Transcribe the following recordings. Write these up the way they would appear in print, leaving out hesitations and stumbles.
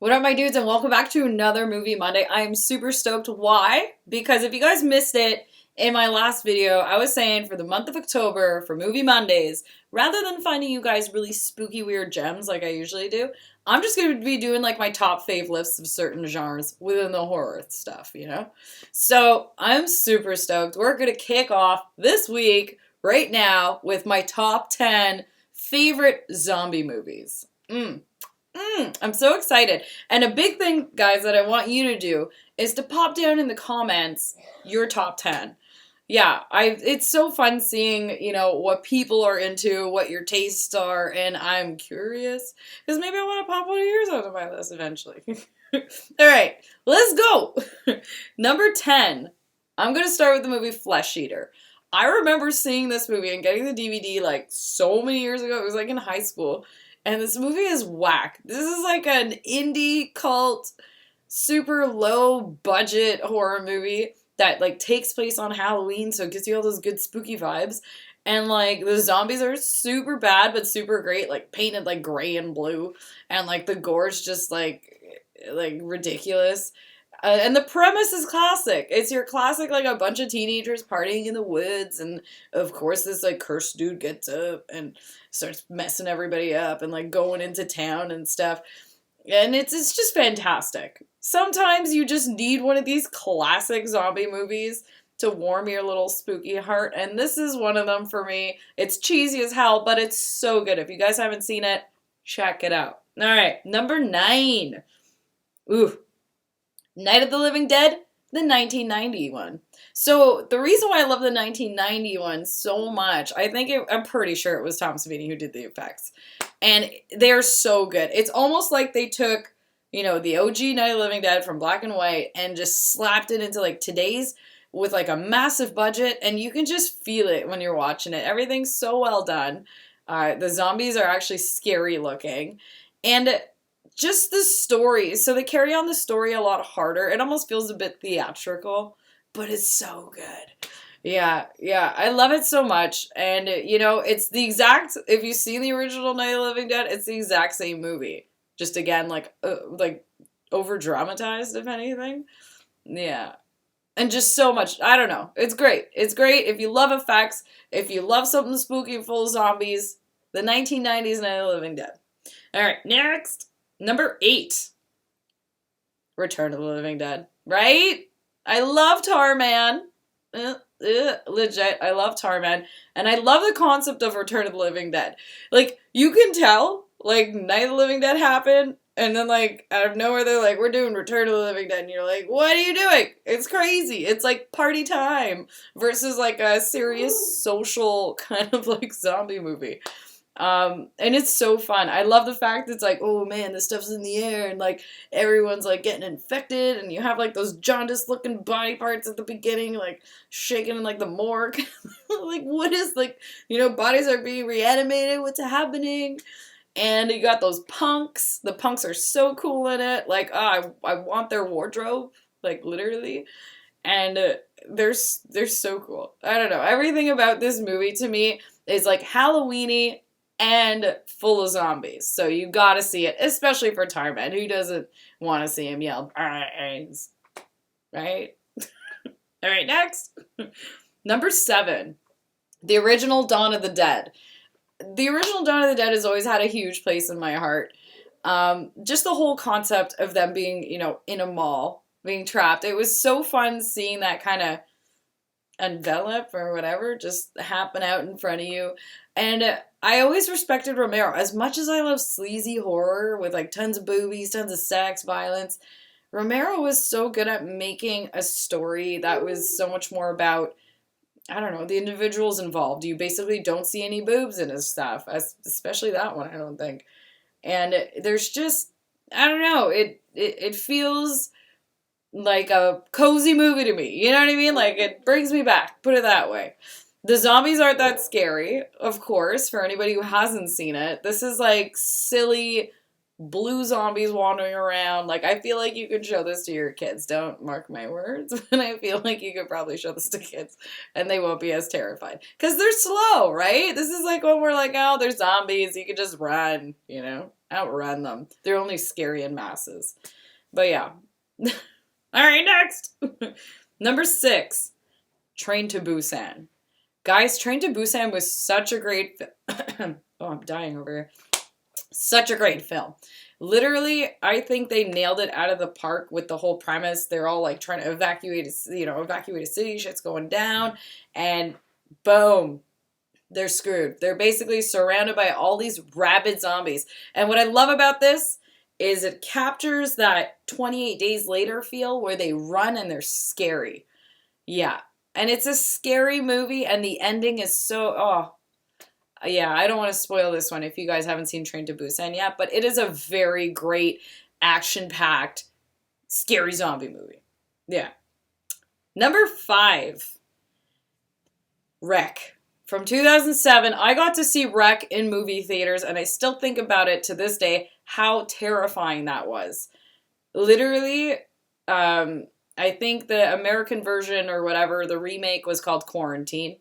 What up, my dudes, and welcome back to another Movie Monday. I am super stoked. Why? Because if you guys missed it in my last video, I was saying for the month of October, for Movie Mondays, rather than finding you guys really spooky, weird gems like I usually do, I'm just going to be doing like my top fave lists of certain genres within the horror stuff, you know? So I'm super stoked. We're going to kick off this week, right now, with my top 10 favorite zombie movies. I'm so excited. And a big thing, guys, that I want you to do is to pop down in the comments your top 10. Yeah, it's so fun seeing, what people are into, what your tastes are, and I'm curious because maybe I want to pop one of yours onto my list eventually. All right, let's go. Number 10. I'm going to start with the movie Flesh Eater. I remember seeing this movie and getting the DVD like so many years ago. It was like in high school. And this movie is whack. This is like an indie cult, super low budget horror movie that like takes place on Halloween, so it gives you all those good spooky vibes. And like the zombies are super bad but super great, like painted like gray and blue, and like the gore's just like ridiculous. And the premise is classic. It's your classic, like, a bunch of teenagers partying in the woods, and of course this, like, cursed dude gets up and starts messing everybody up and, like, going into town and stuff. And it's just fantastic. Sometimes you just need one of these classic zombie movies to warm your little spooky heart, and this is one of them for me. It's cheesy as hell, but it's so good. If you guys haven't seen it, check it out. Alright, number 9. Ooh. Night of the Living Dead, the 1990 one. So the reason why I love the 1990 one so much, I'm pretty sure it was Tom Savini who did the effects. And they're so good. It's almost like they took, the OG Night of the Living Dead from black and white and just slapped it into like today's with like a massive budget, and you can just feel it when you're watching it. Everything's so well done. The zombies are actually scary looking. And just the story. So they carry on the story a lot harder. It almost feels a bit theatrical, but it's so good. Yeah. I love it so much. And, it's the exact, if you see the original Night of the Living Dead, it's the exact same movie. Just again, like over dramatized, if anything. Yeah. And just so much, I don't know. It's great. It's great. If you love effects, if you love something spooky full of zombies, the 1990s Night of the Living Dead. All right, next. Number 8, Return of the Living Dead. Right? I love Tarman. Legit, I love Tarman. And I love the concept of Return of the Living Dead. Like, you can tell, like, Night of the Living Dead happened, and then, like, out of nowhere, they're like, we're doing Return of the Living Dead. And you're like, what are you doing? It's crazy. It's, like, party time versus, like, a serious social kind of, like, zombie movie. And it's so fun. I love the fact that it's like, oh man, this stuff's in the air, and like everyone's like getting infected, and you have like those jaundiced looking body parts at the beginning, like shaking in like the morgue. Like, what is like, bodies are being reanimated, what's happening? And you got those punks. The punks are so cool in it. Like, I want their wardrobe, like literally. And they're so cool. I don't know. Everything about this movie to me is like Halloween-y and full of zombies. So you gotta see it, especially for Tarman. Who doesn't want to see him yell, "Brains"? Right? All right, next. Number 7. The original Dawn of the Dead. The original Dawn of the Dead has always had a huge place in my heart. Just the whole concept of them being, in a mall, being trapped. It was so fun seeing that kind of envelop or whatever just happen out in front of you. And I always respected Romero. As much as I love sleazy horror with like tons of boobies, tons of sex, violence, Romero was so good at making a story that was so much more about, I don't know, the individuals involved. You basically don't see any boobs in his stuff, especially that one, I don't think. And there's just, I don't know, it feels like a cozy movie to me. You know what I mean? Like, it brings me back, put it that way. The zombies aren't that scary, of course, for anybody who hasn't seen it. This is like silly blue zombies wandering around. Like, I feel like you could show this to your kids. Don't mark my words, but I feel like you could probably show this to kids and they won't be as terrified. Because they're slow, right? This is like when we're like, oh, they're zombies. You could just run, outrun them. They're only scary in masses. But yeah. All right, next. Number 6, Train to Busan. Guys, Train to Busan was such a great oh, I'm dying over here. Such a great film. Literally, I think they nailed it out of the park with the whole premise. They're all like trying to evacuate a city, shit's going down, and boom, they're screwed. They're basically surrounded by all these rabid zombies. And what I love about this is it captures that 28 Days Later feel where they run and they're scary. Yeah. And it's a scary movie, and the ending is so, oh, yeah, I don't want to spoil this one if you guys haven't seen Train to Busan yet, but it is a very great, action-packed, scary zombie movie. Yeah. Number 5, Wreck. From 2007, I got to see Wreck in movie theaters, and I still think about it to this day, how terrifying that was. Literally, I think the American version or whatever, the remake was called Quarantine.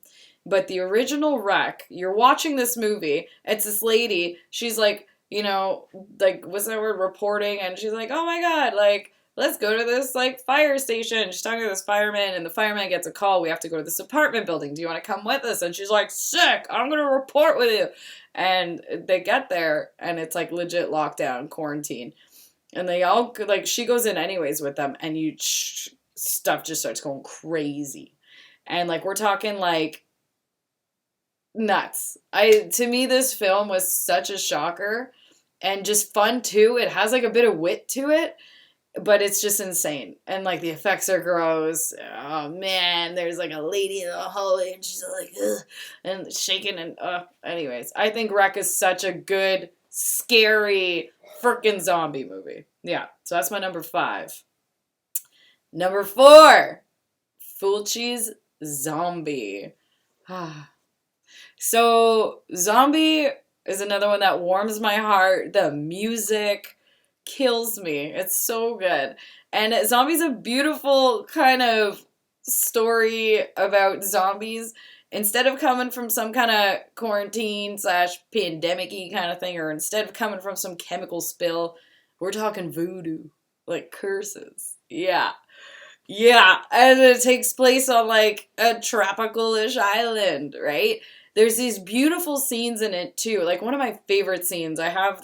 But the original Wreck, you're watching this movie, it's this lady, she's like, what's that word, reporting, and she's like, oh my god, like, let's go to this, like, fire station. She's talking to this fireman, and the fireman gets a call, we have to go to this apartment building, do you want to come with us? And she's like, sick, I'm gonna report with you. And they get there, and it's, like, legit lockdown, quarantine. And they all, like, she goes in anyways with them, and stuff just starts going crazy. And, like, we're talking, like, nuts. To me, this film was such a shocker and just fun too. It has like a bit of wit to it, but it's just insane. And like the effects are gross. Oh man, there's like a lady in the hallway and she's like, ugh, and shaking and anyways, I think Wreck is such a good, scary, frickin' zombie movie. Yeah, so that's my number 5. Number 4, Fulci's Zombie. So, Zombie is another one that warms my heart. The music kills me. It's so good. And Zombie's a beautiful kind of story about zombies. Instead of coming from some kind of quarantine / pandemic-y kind of thing, or instead of coming from some chemical spill, we're talking voodoo. Like curses. Yeah. Yeah. And it takes place on like a tropical-ish island, right? There's these beautiful scenes in it too. Like one of my favorite scenes, I have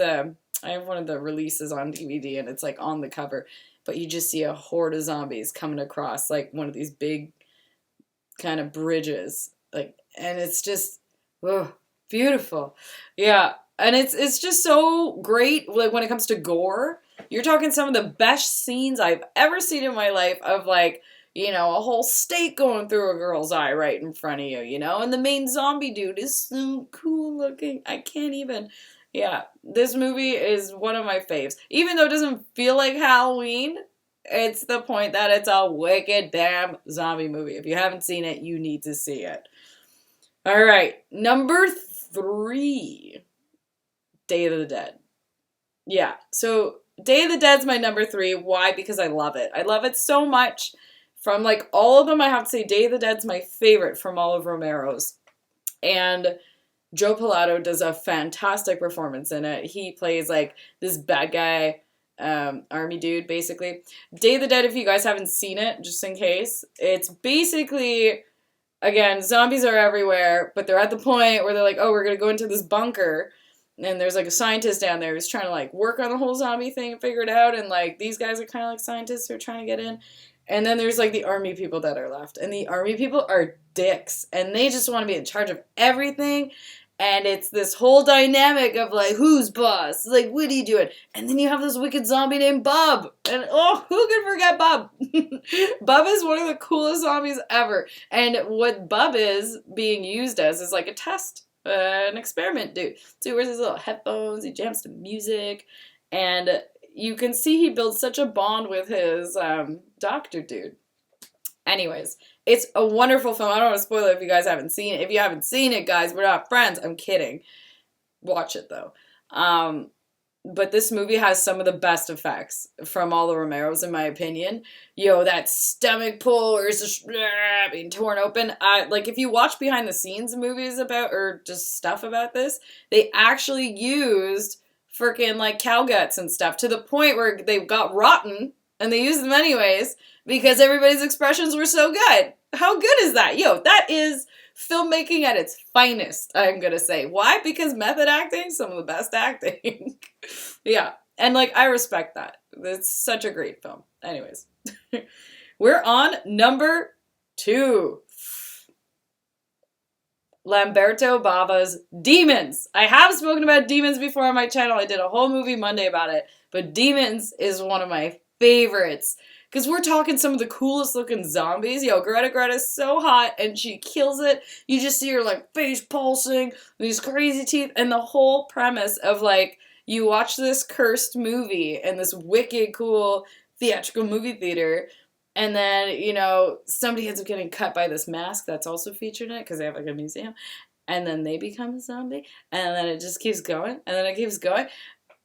one of the releases on DVD and it's like on the cover, but you just see a horde of zombies coming across like one of these big kind of bridges. Like, and it's just, beautiful. Yeah. And it's just so great. Like when it comes to gore, you're talking some of the best scenes I've ever seen in my life of like, a whole stake going through a girl's eye right in front of you, and the main zombie dude is so cool looking. I can't even. Yeah, this movie is one of my faves. Even though it doesn't feel like Halloween, it's the point that it's a wicked damn zombie movie. If you haven't seen it, you need to see it. All right, number 3, Day of the Dead. Yeah, so Day of the Dead's my number 3. Why? Because I love it. I love it so much. From, like, all of them, I have to say Day of the Dead's my favorite from all of Romero's. And Joe Pilato does a fantastic performance in it. He plays, like, this bad guy army dude, basically. Day of the Dead, if you guys haven't seen it, just in case, it's basically, again, zombies are everywhere, but they're at the point where they're like, oh, we're going to go into this bunker. And there's, like, a scientist down there who's trying to, like, work on the whole zombie thing and figure it out. And, like, these guys are kind of like scientists who are trying to get in. And then there's, like, the army people that are left. And the army people are dicks. And they just want to be in charge of everything. And it's this whole dynamic of, like, who's boss? Like, what are you doing? And then you have this wicked zombie named Bub. And, oh, who can forget Bub? Bub is one of the coolest zombies ever. And what Bub is being used as is, like, a test. An experiment dude. So he wears his little headphones. He jams to music. And you can see he builds such a bond with his doctor dude. Anyways, it's a wonderful film. I don't want to spoil it if you guys haven't seen it. If you haven't seen it, guys, we're not friends. I'm kidding. Watch it, though. But this movie has some of the best effects from all the Romeros, in my opinion. That stomach pull where it's just being torn open. Like, if you watch behind-the-scenes movies about, or just stuff about this, they actually used freaking like cow guts and stuff to the point where they got rotten and they used them anyways because everybody's expressions were so good. How good is that? Yo, that is filmmaking at its finest, I'm gonna say. Why? Because method acting, some of the best acting. Yeah. And like, I respect that. It's such a great film. Anyways. We're on number 2. Lamberto Bava's Demons. I have spoken about Demons before on my channel. I did a whole movie Monday about it. But Demons is one of my favorites. Because we're talking some of the coolest looking zombies. Yo, Greta's so hot and she kills it. You just see her like face pulsing, these crazy teeth, and the whole premise of like, you watch this cursed movie in this wicked cool theatrical movie theater, and then, you know, somebody ends up getting cut by this mask that's also featured in it because they have like a museum, and then they become a zombie, and then it just keeps going, and then it keeps going.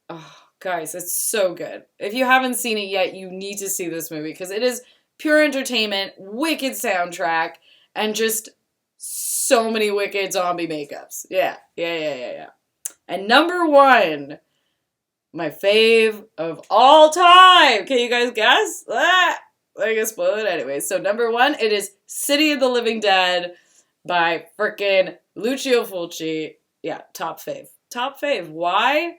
Oh, guys, it's so good. If you haven't seen it yet, you need to see this movie because it is pure entertainment, wicked soundtrack, and just so many wicked zombie makeups. Yeah. And number 1, my fave of all time. Can you guys guess? I can spoil it anyway. So number 1, it is City of the Living Dead by frickin' Lucio Fulci. Yeah, top fave. Top fave. Why?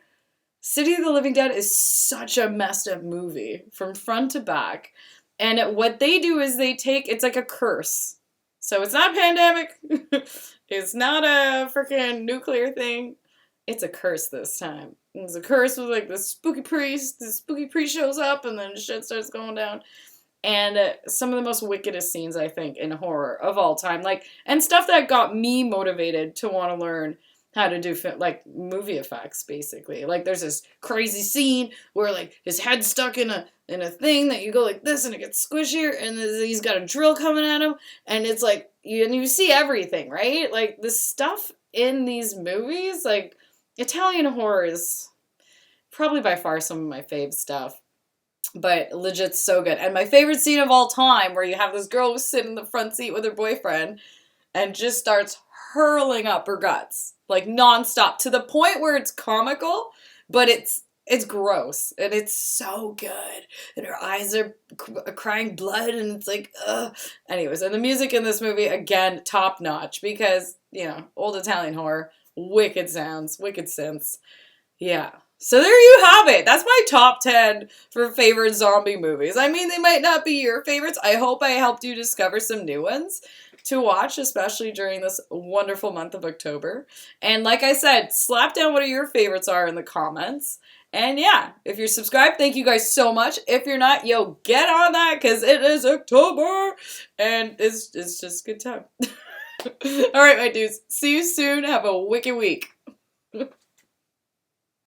City of the Living Dead is such a messed up movie from front to back. And what they do is they take, it's like a curse. So it's not a pandemic. It's not a freaking nuclear thing. It's a curse this time. It's a curse with like the spooky priest. The spooky priest shows up and then shit starts going down. And some of the most wickedest scenes, I think, in horror of all time. Like, and stuff that got me motivated to want to learn how to do like movie effects, basically. Like there's this crazy scene where like his head's stuck in a thing that you go like this and it gets squishier and he's got a drill coming at him and it's like you see everything, right? Like the stuff in these movies, like Italian horror is probably by far some of my fave stuff. But legit so good. And my favorite scene of all time where you have this girl who's sitting in the front seat with her boyfriend and just starts hurling up her guts, like nonstop, to the point where it's comical, but it's gross, and it's so good, and her eyes are crying blood, and it's like, ugh. Anyways, and the music in this movie, again, top notch, because, you know, old Italian horror, wicked sounds, wicked synths, yeah. So there you have it. That's my top 10 for favorite zombie movies. I mean, they might not be your favorites. I hope I helped you discover some new ones to watch, especially during this wonderful month of October. And like I said, slap down what your favorites are in the comments. And yeah, if you're subscribed, thank you guys so much. If you're not, yo, get on that because it is October and it's just a good time. All right, my dudes. See you soon. Have a wicked week.